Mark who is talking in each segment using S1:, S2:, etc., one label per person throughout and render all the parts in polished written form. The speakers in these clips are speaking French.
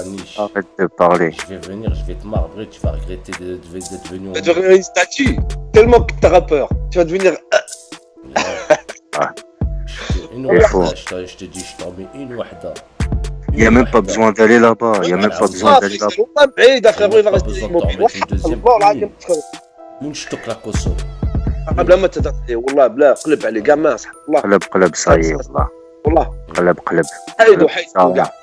S1: Niche.
S2: Arrête de parler.
S1: Je vais venir, je vais te marbrer, tu vas regretter d'être venu
S3: Tu vas
S1: en
S3: devenir une statue. Tellement que t'auras peur. Tu vas devenir.
S1: une
S2: Il faut.
S1: wahda, je te dis, je t'en mets une wahda.
S2: Il n'y a même pas besoin d'aller là-bas. Il n'y a même pas besoin d'aller là-bas.
S3: والله بعيد frérot, il va
S1: Pas
S3: rester
S1: besoin de
S3: immobile.
S1: t'en mettre une deuxième.
S3: والله العظيم frérot.
S1: Une شتوك لا كوسو.
S3: بلا ما تهضر عليه والله بلا قلب عليه كاع ما صح والله
S2: قلب قلب صايي والله.
S3: والله
S2: قلب قلب.
S3: حيدو حيدو كاع.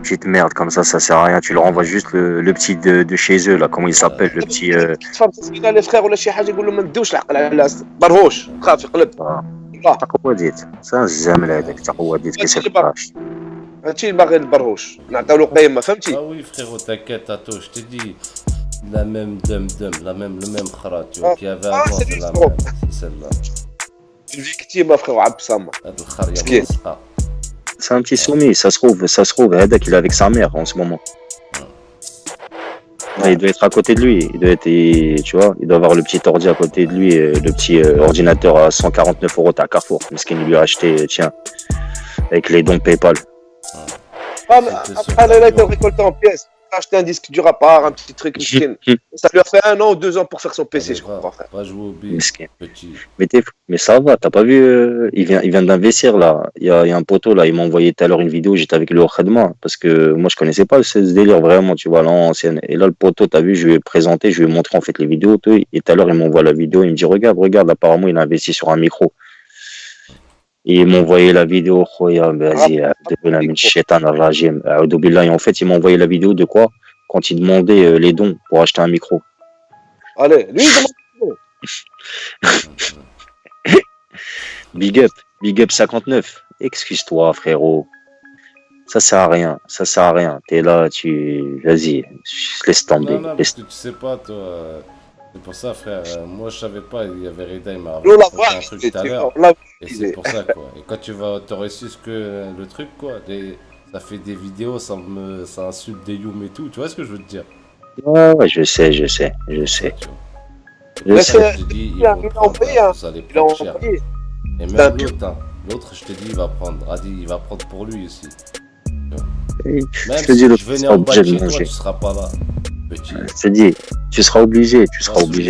S2: Petite merde comme ça sert à rien. Tu leur envoies juste le petit de chez eux là. Comment il s'appelle le petit.
S3: تفهم تسكينا لي فخير ولا شي حاجه يقول له ما ندوش العقل على برهوش خاف يقلب والله
S2: تقوى ديت. سان الزامل هذاك تقوى ديت كيسير فراش.
S3: هادشي اللي باغي البرهوش نعطيو له قيمه فهمتي.
S1: Ah oui frérot, t'inquiète, Tato, je te dis. La même le même khara, tu vois, qu'il y avait avant, c'est la même, c'est celle-là.
S3: الفيكتيم frérot عب سامه
S1: هاد الخر
S3: مسكين.
S1: يا مسقى.
S2: C'est un petit soumis. Ça se trouve هذاك il est avec sa mère en ce moment. Ouais, il doit être à côté de lui. Tu vois, il doit avoir le petit ordi à côté de lui, le petit ordinateur à 149 € à Carrefour. Mais ce qu'il lui a acheté, tiens, avec les dons PayPal.
S3: après il a été récolté en pièces. Il a acheté un disque dur à part, un petit truc miskin. Ça lui a fait 1 an ou 2 ans pour faire son PC, je crois frère.
S1: Va jouer au billes,
S2: Miskin.
S1: petit.
S2: Mais ça va, t'as pas vu, il vient d'investir là. Il y a un poteau là, il m'a envoyé tout à l'heure une vidéo, j'étais avec lui au Khadma, parce que moi je connaissais pas ce délire vraiment, tu vois, l'ancienne. Et là le poteau, t'as vu, je lui ai présenté, je lui ai montré en fait les vidéos, tout, et tout à l'heure il m'envoie la vidéo, il me dit regarde, apparemment il a investi sur un micro. Et il m'a envoyé la vidéo, vas-y, et en fait il m'a envoyé la vidéo de quoi? Quand il demandait les dons pour acheter un micro.
S3: Allez, lui il demande.
S2: Big up 59. Excuse-toi, frérot. Ça sert à rien. T'es là, vas-y, laisse tomber.
S1: Non, parce que tu sais pas, toi. C'est pour ça, frère. Moi, je savais pas, il y avait Reda, il m'a
S3: Nous la
S1: raconté un
S3: voir,
S1: truc tout à l'heure. Et c'est pour ça, quoi. Et quand t'aurais su ce que le truc, quoi. Ça fait des vidéos, ça insulte des youm et tout. Tu vois ce que je veux te dire?
S2: Ouais, je sais.
S1: Tu vois.
S3: Mais
S2: sais.
S1: Je te dis,
S3: il a envoyé, hein.
S1: ça les
S3: Il a
S1: prend cher.
S3: envoyé.
S1: Et
S3: C'est un
S1: même l'autre, hein. L'autre, je te dis, il va prendre. Adi, il va prendre pour lui aussi.
S2: Je
S1: Même
S2: te dis,
S1: si
S2: l'autre,
S1: je
S2: tu
S1: venais
S2: seras
S1: en bas
S2: obligé
S1: de
S2: de
S1: chez toi,
S2: manger.
S1: tu seras pas là. Petit.
S2: Je te dis, tu seras obligé,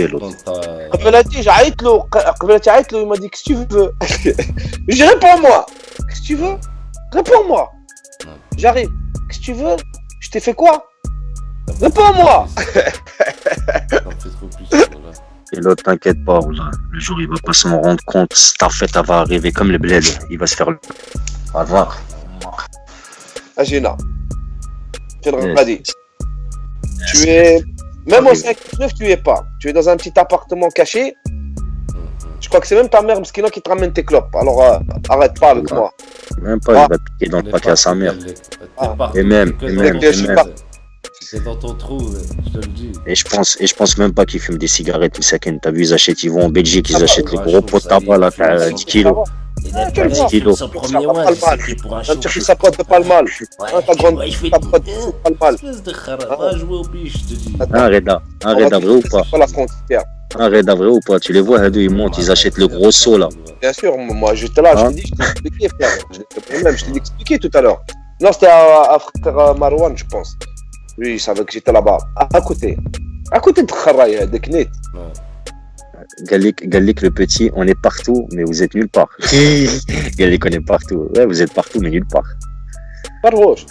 S2: l'autre.
S3: قبلاتي عيطت له قبلاتي عيطت له il m'a dit qu'est-ce que tu veux. Je réponds-moi. Qu'est-ce que tu veux? Réponds-moi. J'arrive. Qu'est-ce que tu veux? Je t'ai fait quoi? Réponds-moi.
S1: T'en fais trop plus, voilà.
S2: Et l'autre, t'inquiète pas, là. Le jour, il va pas s'en rendre compte. Starfet, elle va arriver comme le bled. Il va se faire le. Va voir.
S3: Agina. Fais le
S2: Yes.
S3: radis. Tu es. Même au 5-9, tu es pas. Tu es dans un petit appartement caché. Je crois que c'est même ta mère, Mskina, qui te ramène tes clopes. Alors, arrête pas avec moi.
S2: Même pas, il va piquer dans le paquet à sa mère. Et même.
S1: C'est dans ton trou, je te le dis.
S2: Et je pense même pas qu'ils fument des cigarettes, Msaken. T'as vu, ils vont en Belgique, ils achètent les gros pots de tabac, là, t'as 10 kilos.
S1: Il a
S3: quel
S1: pas
S2: kilo.
S1: son premier mois, c'est pour un
S3: En
S1: chou.
S3: Turquie, ça porte pas le mal. Ta grande
S1: je fais
S3: ta porte pas le mal.
S1: espèce de khara. Va jouer au biche, je te dis.
S2: Un Reda vrai ou pas?
S3: C'est pas la frontière.
S2: Un Reda vrai ou pas? Tu les vois, ils montent, ils achètent le gros seau, là.
S3: Bien sûr, moi j'étais là, je
S2: Hein?
S3: t'ai dit, je t'ai expliqué, frère. Je t'ai expliqué tout à l'heure. Non, c'était à frère Marwan, je pense. Lui, il savait que j'étais là-bas. À côté. À côté de Kharaï, de Knet.
S2: Gallik le petit, on est partout, mais vous êtes nulle part. Gallik, on est partout. Ouais, vous êtes partout, mais nulle part.
S3: Pas rouge.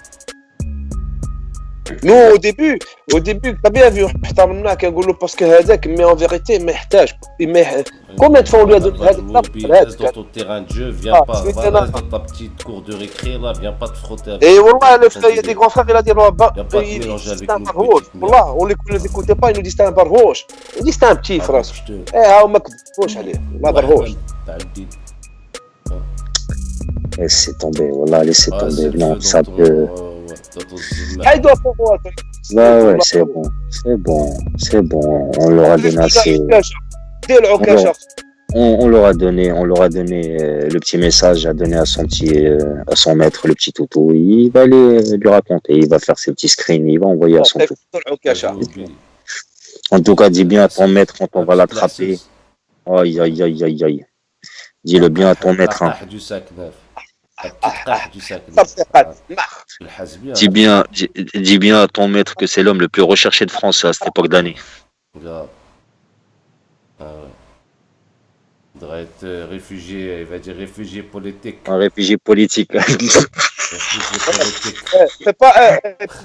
S3: Nous, au début, t'as bien vu, parce que Hadek, mais en vérité, combien de fois on lui a donné
S1: Reste dans ton terrain de jeu, viens pas. Reste dans ta petite cour de récré, là, viens pas te frotter avec.
S3: Et voilà, il y a des grands frères, il a dit,
S1: c'était
S3: un barrouche. Voilà, on ne les écoutait pas, ils nous disent c'était un barrouche. On dit c'était un petit frère. Eh, هاو ما كذبوش عليه، ما barrouche.
S2: Laissez tomber, voilà, laissez tomber. Non, ça peut.
S3: Il doit pouvoir.
S2: Ouais, c'est bon. On leur a donné assez. On leur a donné le petit message à donner à son maître, le petit toutou. Il va aller lui raconter, il va faire ses petits screens, il va envoyer à son toutou. En tout cas, dis bien à ton maître quand on va l'attraper. Aïe. Dis-le bien à ton maître. Hein.
S1: تقح du sac.
S3: تصديقات مخ.
S1: الحاسبية.
S2: Dis bien à ton maître que c'est l'homme le plus recherché de France à cette époque d'année.
S1: Grave. Ah ouais. Il devrait être réfugié, il va dire réfugié politique.
S2: Un réfugié politique.
S1: Réfugié politique.
S3: C'est pas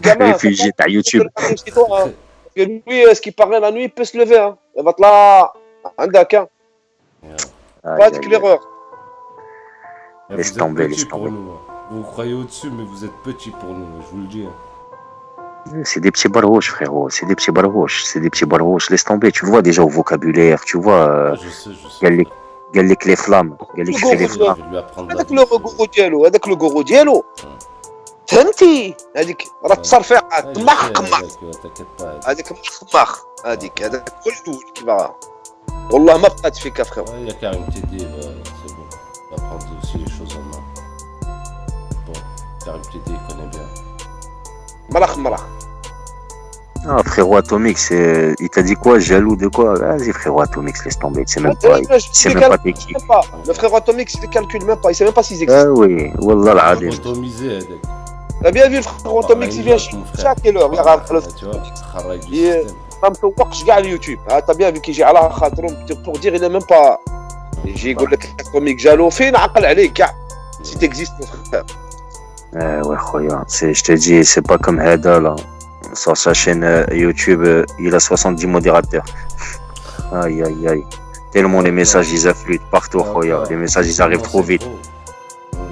S3: gamin.
S2: Réfugié à YouTube.
S3: Chez toi, hein. Parce que lui, ce qui paraît la nuit, il peut se lever. Hein. Il va te là. عندك hein. Pas de l'erreur.
S2: Laisse
S1: Vous
S2: tomber,
S1: êtes petits
S2: laisse
S1: pour
S2: tomber.
S1: nous. Vous vous croyez au-dessus, mais vous êtes petits pour nous, je vous le dis. Hein.
S2: C'est des petits barouches, frérot. C'est des petits barouches. C'est des petits barouches. Laisse tomber. Tu le vois déjà au vocabulaire. Tu vois.
S1: Je sais.
S2: قال لك les flammes. قال لك c'est les
S1: Je
S2: flammes.
S1: vais lui apprendre la
S3: هذاك
S1: vie.
S3: لو غورو ديالو هذاك لو غورو ديالو فهمتي هذيك راه تصرفيقات
S1: Ouais, je
S3: مخ
S1: sais,
S3: قمخ
S1: ouais, t'inquiète pas.
S3: هذيك مخ هذيك هذاك هو الاول كيما والله ما بقات فيك افخر
S1: Ouais, il y a Karim Teddy, c'est bon. Il va prendre aussi les choses en main. Bon, Karim Teddy, il connaît bien.
S3: مرخ
S2: Ah, frérot Atomix, il t'a dit quoi? Jaloux de quoi? Vas-y, frérot Atomix, laisse tomber. Tu sais même pas. Tu sais même pas t'es qui.
S3: Le frère Atomique, il ne calcule même pas, il ne sait même pas s'ils
S2: Ah
S3: existent.
S2: oui, Wallah العظيم.
S1: Atomisé, avec.
S3: T'as bien vu le frère Atomique, il vient chez chaque heure, il regarde le
S1: Tu vois, travail du
S3: Il-
S1: système.
S3: ما مسوقش كاع اليوتيوب t'as bien vu كيجي على خاطرهم pour dire il est même pas يجي يقول لك Atomique جالو فين عقل عليك كاع si t'existes mon frère.
S2: Ouais, khoya. Je te dis, c'est pas comme Heda, là. Sur sa chaîne YouTube, il a 70 modérateurs. Aïe, aïe, aïe. Tellement les messages, ils affluent partout, khoya. Les messages, ils arrivent trop vite.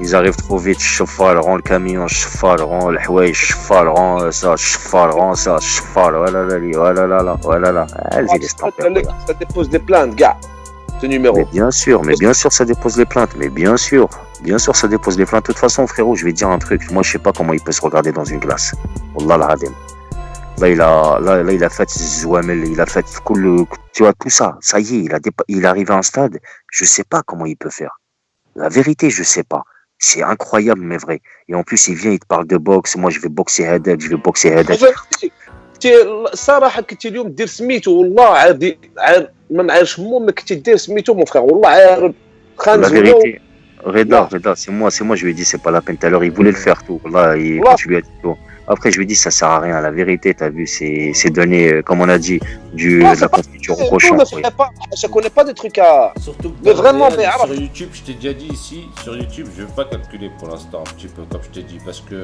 S2: Ils arrivent trop vite. Chauffal, rend le camion, chauffal, rend le houay, chauffal, rend ça, chauffal, rend ça, chauffal, voilà là, voilà là. Vas-y, laisse tomber.
S3: Ça dépose des plaintes gars ce numéro.
S2: Mais bien sûr, ça dépose les plaintes. Mais bien sûr, ça dépose les plaintes. De toute façon, frérot, je vais te dire un truc. Moi, je sais pas comment il peut se regarder dans une glace. Wallah al-Hadim. Là, il a fait Zouamel, il a fait tu vois, tout ça. Ça y est, il est arrivé à un stade. Je sais pas comment il peut faire. La vérité, je sais pas. C'est incroyable, mais vrai. Et en plus, il vient, il te parle de boxe. Moi, je vais boxer Hadak, je vais boxer Hadak.
S3: الصراحه كنت اليوم دير سميتو والله عادي ما نعرفش ما كنت دير سميتو مون فخير والله عارف
S2: La
S3: خانز
S2: vérité, Reda, c'est moi, je lui ai dit, c'est pas la peine. Tout à l'heure, il voulait le faire tout. Là, quand tu lui as dit tout. Après, je lui ai dit, ça sert à rien. La vérité, t'as vu, c'est donner, comme on a dit, de la confiture au cochon.
S3: Je connais pas des trucs à.
S1: Surtout que
S3: Mais vraiment, mais
S1: sur YouTube, je t'ai déjà dit ici, sur YouTube, je vais pas calculer pour l'instant, un petit peu, comme je t'ai dit, parce que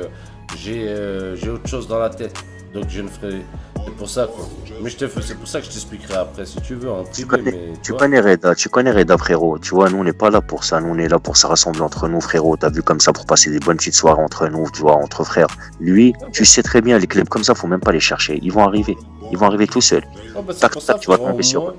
S1: j'ai autre chose dans la tête. Donc je ne ferai. C'est pour ça quoi. Mais c'est pour ça que je t'expliquerai après si tu veux en privé.
S2: Tu connais Reda, frérot. Tu vois, nous on n'est pas là pour ça. Nous on est là pour se rassembler entre nous, frérot. T'as vu comme ça pour passer des bonnes petites soirées entre nous, tu vois, entre frères. Lui, tu sais très bien, les clubs comme ça, faut même pas les chercher. Ils vont arriver tout seuls.
S1: Oh, bah, c'est pour ça,
S2: tu vas tomber sur eux.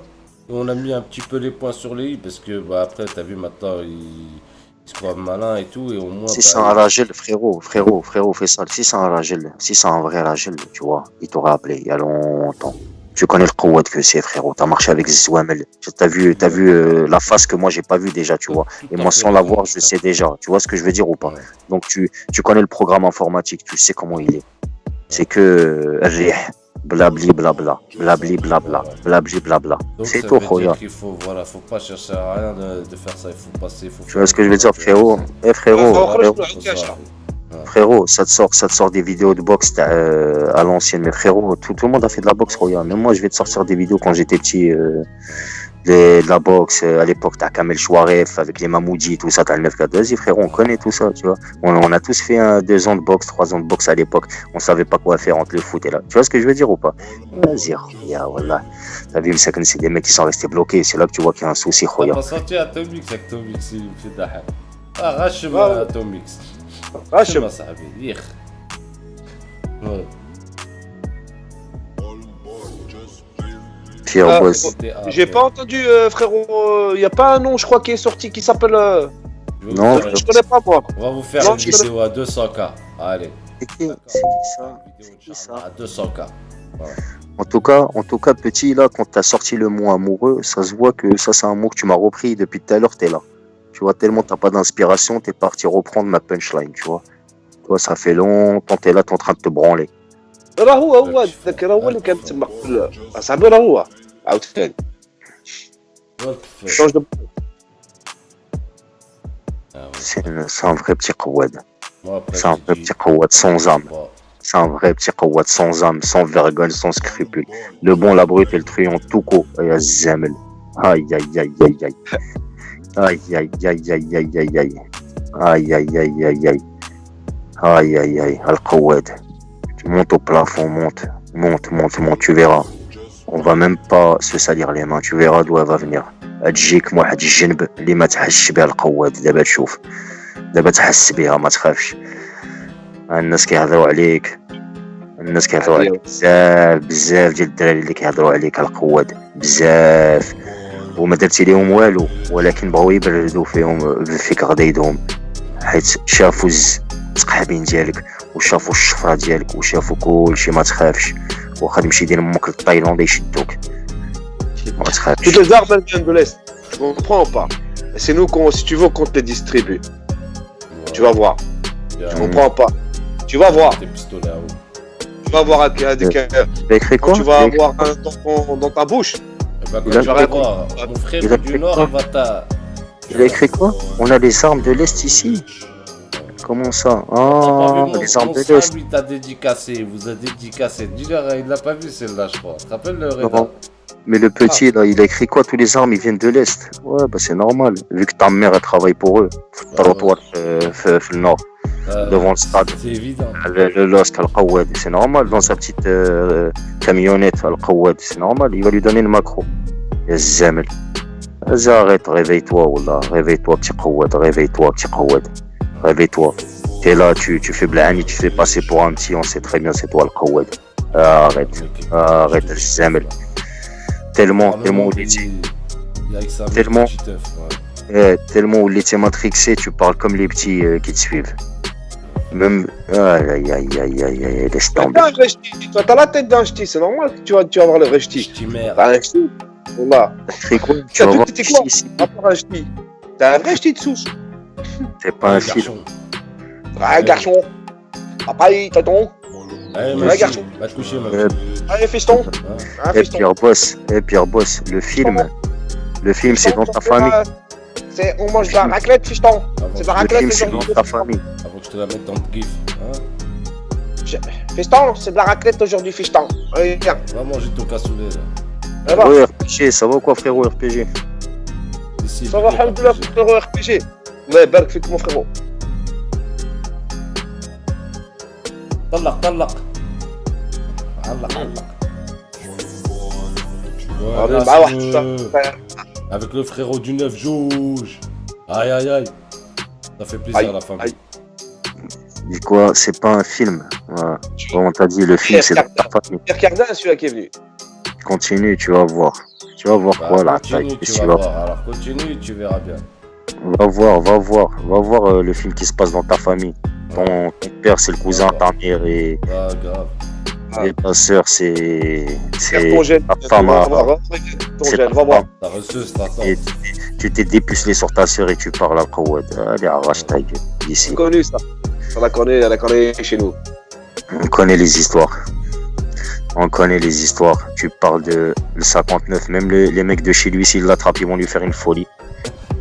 S1: On a mis un petit peu les points sur les i parce que bah, après, t'as vu maintenant, il se croit malin et tout. Et au moins.
S2: Si c'est un Ragel, frérot, fais ça. Si c'est un Ragel, si c'est un vrai Ragel, tu vois, il t'aurait appelé il y a longtemps. Tu connais le Kouad que c'est, frérot. T'as marché avec Zouamel. T'as vu la face que moi j'ai pas vu déjà, tu vois. Et moi sans la voir, je sais déjà. Tu vois ce que je veux dire ou pas? Donc tu connais le programme informatique, tu sais comment il est. C'est que blabli blabla, blabli blabla, blabli blabla. C'est tout, Khoya.
S1: Faut pas chercher à rien de faire ça. Il faut passer.
S2: Tu vois ce que je veux dire, frérot? Frérot, ça te sort des vidéos de boxe à l'ancienne. Mais frérot, tout le monde a fait de la boxe, Khoya. Même moi, je vais te sortir des vidéos quand j'étais petit. De la boxe à l'époque, t'as Kamel Chouaref avec les Mamoudi, tout ça, t'as le 9-4. Vas-y, frérot, on connaît tout ça, tu vois. On a tous fait 2 ans de boxe, 3 ans de boxe à l'époque. On savait pas quoi faire entre le foot et là. Tu vois ce que je veux dire ou pas? Vas-y, ya wallah. T'as vu, c'est des mecs qui sont restés bloqués. C'est là que tu vois qu'il y a un souci, Khoya.
S1: On va sortir Atomix, il me fait d'ahad. Arrache-moi Atomix. Arrache-moi ça, dire.
S3: J'ai pas entendu, frérot. Il y a pas un nom, je crois, qui est sorti qui s'appelle.
S2: Non,
S3: je connais pas moi.
S1: On va vous faire une vidéo à 200K. Allez.
S2: C'est qui ça?
S1: À 200K. Voilà.
S2: En tout cas, petit, là, quand t'as sorti le mot amoureux, ça se voit que ça, c'est un mot que tu m'as repris depuis tout à l'heure, t'es là. Tu vois, tellement t'as pas d'inspiration, t'es parti reprendre ma punchline, tu vois. Toi, ça fait longtemps, t'es là, t'es en train de te branler.
S3: راه هو ذاك راه هو اللي كان تما قبل اصاحبي راه هو عاوتاني
S1: Ah ouais.
S2: C'est un vrai petit Kouad.
S1: Moi, après,
S2: C'est un
S1: j'ai
S2: vrai
S1: dit,
S2: petit Kouad sans âme.
S1: bon,
S2: C'est un vrai petit Kouad sans âme, sans vergogne, sans scrupule. Le bon, la brute et le truand, tout court. Et à Zamel. Aïe, aïe, aïe, aïe, aïe. Aïe, aïe, aïe, aïe, aïe, aïe, aïe. Aïe, aïe, aïe, aïe, aïe. Aïe, aïe, aïe. Al-Kouad. Tu montes au plafond, monte. Monte, monte, monte, tu verras. On va même pas se salir les mains, tu verras d'où elle va venir. تجيك من واحد الجنب اللي ما تحسش بها القواد. دابا تشوف، دابا تحس بها ما تخافش. الناس كيهضروا عليك، الناس كيهضروا عليك بزاف بزاف ديال الدراري اللي كيهضروا عليك القواد بزاف، وما درتي ليهم والو، ولكن بغاو يبردوا فيك غضيضهم، حيت شافوا التقحبين ديالك وشافوا الشفره ديالك وشافوا كلشي. ما تخافش، واخا تمشي دير امك للتايلاند يشدوك ما تخافش.
S3: Toutes les armes elles viennent de l'Est. Tu comprends ou pas? Et c'est nous, si tu veux, qu'on te les distribue. Tu vas voir. Tu comprends pas? Tu vas voir.
S1: Des pistolets à eau.
S3: Tu vas voir avec
S2: Il a écrit
S3: quand
S2: quoi?
S3: tu vas avoir un dans ta bouche.
S1: Eh ben,
S2: Il
S1: quand
S2: a
S1: tu vas
S3: écrit
S1: voir, mon
S2: Il
S1: frère
S2: a
S1: du
S2: écrit
S1: Nord,
S2: quoi?
S1: il va t'a.
S2: Il a écrit quoi? On a les armes de l'Est ici. Comment ça? Ah, les armes de l'Est.
S1: Lui t'a dédicacé, vous a dédicacé. Dis-leur, il l'a pas vu celle-là, je crois. Tu te rappelles le Reda?
S2: Non. Mais le petit, là, il a écrit quoi? Tous les armes, ils viennent de l'Est. Ouais, bah c'est normal. Vu que ta mère, elle travaille pour eux. Trottoir, le nord, devant le stade.
S1: C'est évident.
S2: Le LOSC, Al-Qawad. C'est normal, dans sa petite camionnette, Al-Qawad. C'est normal, il va lui donner le macro. Et Zamel. Vas-y, arrête, réveille-toi, Wallah. Réveille-toi, petit Qawad. Réveille-toi, petit Qawad. Réveille-toi. T'es là, tu fais blani, tu fais passer pour un petit, on sait très bien, c'est toi, Al-Qawad. Arrête, arrête, Zamel. Tellement où il était. Tellement. Tellement où il était matrixé, tu parles comme les petits qui te suivent. Même. Aïe, aïe, aïe, aïe, aïe, aïe, laisse
S3: T'as
S2: tomber.
S3: un vrai ch'ti. Toi, t'as la tête d'un ch'ti. C'est normal que tu vas avoir le vrai ch'ti.
S1: Ch'ti merde.
S3: T'as un ch'ti. Wallah.
S2: C'est quoi? Tu
S3: T'as
S2: vas
S3: tout
S2: voir
S3: été quoi?
S2: ici.
S3: À part un ch'ti. T'as un vrai ch'ti de souche.
S2: C'est pas un film.
S3: Ah, garçon. Papa, tonton.
S1: Allez,
S3: Ouais,
S1: merci.
S3: garçon.
S1: Va te coucher, ma
S3: Allez, fiston. Ah,
S2: Et
S3: fiston.
S2: Pierre Boss, le film, c'est dans ta famille.
S3: On mange de la raclette, fiston. C'est de la
S2: Le
S3: raclette,
S2: film,
S3: les
S2: c'est
S3: gens.
S2: dans ta famille.
S1: Avant que je te la mette dans le gif. Hein?
S3: Fiston, c'est de la raclette aujourd'hui, fiston. Allez, viens.
S1: Va manger ton cassoulet là.
S3: Allez, va.
S2: Ouais, RPG, ça va ou quoi, frérot, RPG?
S1: Ici,
S3: Ça va, alhamdoulilah, frérot RPG. Ouais, bark fik, mon frérot.
S1: طلق طلق علق علق. Voilà,
S3: Bah ouais,
S1: c'est
S3: ça.
S1: avec le frérot du 9 Jouge. Aïe aïe aïe. Ça fait plaisir
S3: Aïe,
S1: à la famille.
S3: aïe.
S2: Dis quoi? C'est pas un film. Voilà. Comme on t'a dit, le film, c'est dans ta famille.
S3: Pierre Cardin, celui-là qui est venu.
S2: Continue, tu vas voir. Tu vas voir quoi, là?
S1: Continue, tu vas voir. Alors continue, tu verras bien.
S2: Va voir le film qui se passe dans ta famille. Ton père, c'est le cousin, ta mère et
S1: Ah, grave.
S2: ta sœur, c'est
S3: Ton gène.
S2: ta femme.
S3: Ton
S2: C'est
S3: gène,
S2: ta
S3: va voir.
S2: femme.
S1: Ta reçueuse t'attend.
S2: Et tu t'es dépucelé sur ta sœur et tu parles à Kawad. Allez, arrache ta gueule d'ici.
S3: C'est connu, ça. On la connaît chez nous.
S2: On connaît les histoires. On connaît les histoires. Tu parles de le 59. Même les mecs de chez lui, s'ils l'attrapent, ils vont lui faire une folie.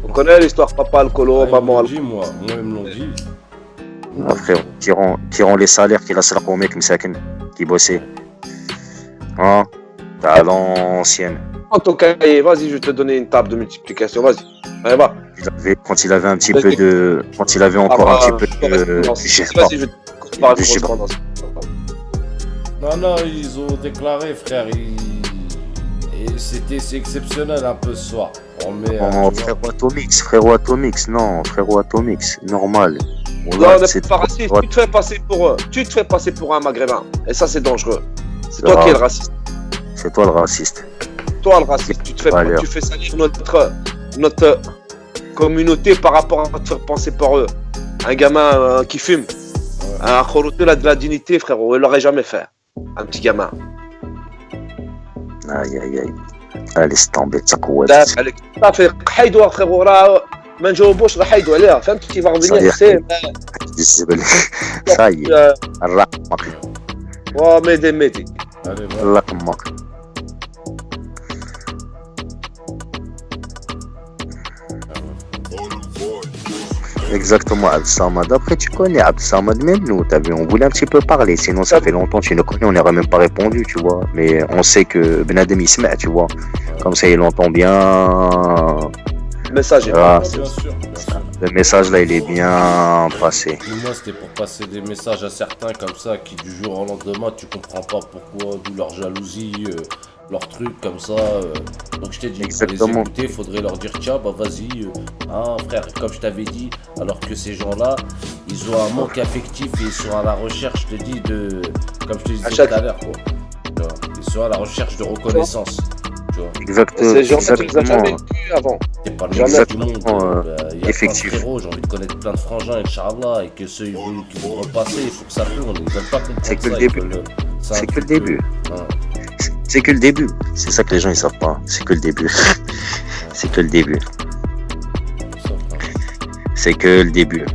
S3: On connaît l'histoire papa alcoolo,
S1: Ils
S3: maman
S1: m'ont
S3: alcoolo.
S1: dit, moi ils me l'ont dit.
S2: Frère, tirons les salaires qu'il a sur le mec qui bossait. Hein? T'as à l'ancienne.
S3: Prends ton cahier, vas-y, je vais te donner une table de multiplication, vas-y. Allez, va.
S2: Quand il avait un petit peu de. Quand il avait encore un petit peu de. Je sais pas.
S3: Vas-y, je vais te parler de
S2: Je sais pas.
S3: correspondance.
S1: Non, ils ont déclaré, frère. Et c'est exceptionnel un peu ce soir. On met.
S2: Oh,
S1: tu vois.
S2: frérot Atomix, non, frérot Atomix, normal.
S3: Non,
S2: Voilà,
S3: on n'est
S2: c'est
S3: pas raciste, tu te fais passer pour eux. Tu te fais passer pour un maghrébin. Et ça, c'est dangereux. C'est toi
S2: grave.
S3: qui es le raciste.
S2: C'est toi le raciste.
S3: Toi, le raciste. Tu fais salir notre communauté par rapport à te faire penser par eux. Un gamin qui fume. Un khoroté, là, de la dignité, frérot. Il l'aurait jamais fait. Un petit gamin.
S2: Aïe aïe aïe. Allez, c'est tombé, Tsakouad.
S3: Ça fait حيدوا frérot là ما نجاوبوش راح حيدوا عليها فهمت كيف غنبني سي
S2: الزبل. Ça y est, الرقمك.
S3: ميدي
S1: Allez, voilà.
S2: الرقمك. Exactement, Abdelsamad. Après, tu connais Abdelsamad, même nous, t'as vu, on voulait un petit peu parler, sinon ça fait longtemps, tu nous connais, on n'aurait même pas répondu, tu vois. Mais on sait que Benadem il se met, tu vois. Comme ça, il entend bien.
S3: Le message est
S2: Ah,
S1: Bien sûr, bien sûr.
S2: le message là, il est bien passé.
S1: Et moi, c'était pour passer des messages à certains comme ça qui, du jour au lendemain, tu comprends pas pourquoi, d'où leur jalousie, leur truc comme ça. Donc, je t'ai dit, pour les
S2: Exactement.
S1: écouter, il faudrait leur dire tiens, bah vas-y, hein, frère, comme je t'avais dit, alors que ces gens-là, ils ont un manque affectif et ils sont à la recherche, je te dis, de. Comme je te disais tout à l'heure, quoi. Tu vois, ils sont à la recherche de reconnaissance. Tu vois.
S3: Ces gens-là, tu les as jamais
S2: Exactement.
S3: vus avant.
S1: C'est pas le
S3: Jamais.
S1: même du monde.
S2: Exactement,
S1: Il y a
S2: effectif.
S1: plein de frérots, j'ai envie de connaître plein de frangins, Inch'Allah, et que ceux qui vont repasser, il faut que ça tourne. Ils veulent pas comprendre
S2: C'est que
S1: ça.
S2: le
S1: ils
S2: début.
S1: veulent,
S2: C'est que le début.
S1: Hein.
S2: C'est que le début. C'est ça que les gens ils savent pas. C'est que le début. C'est que le début.
S1: Ça, frère.
S2: C'est que le début.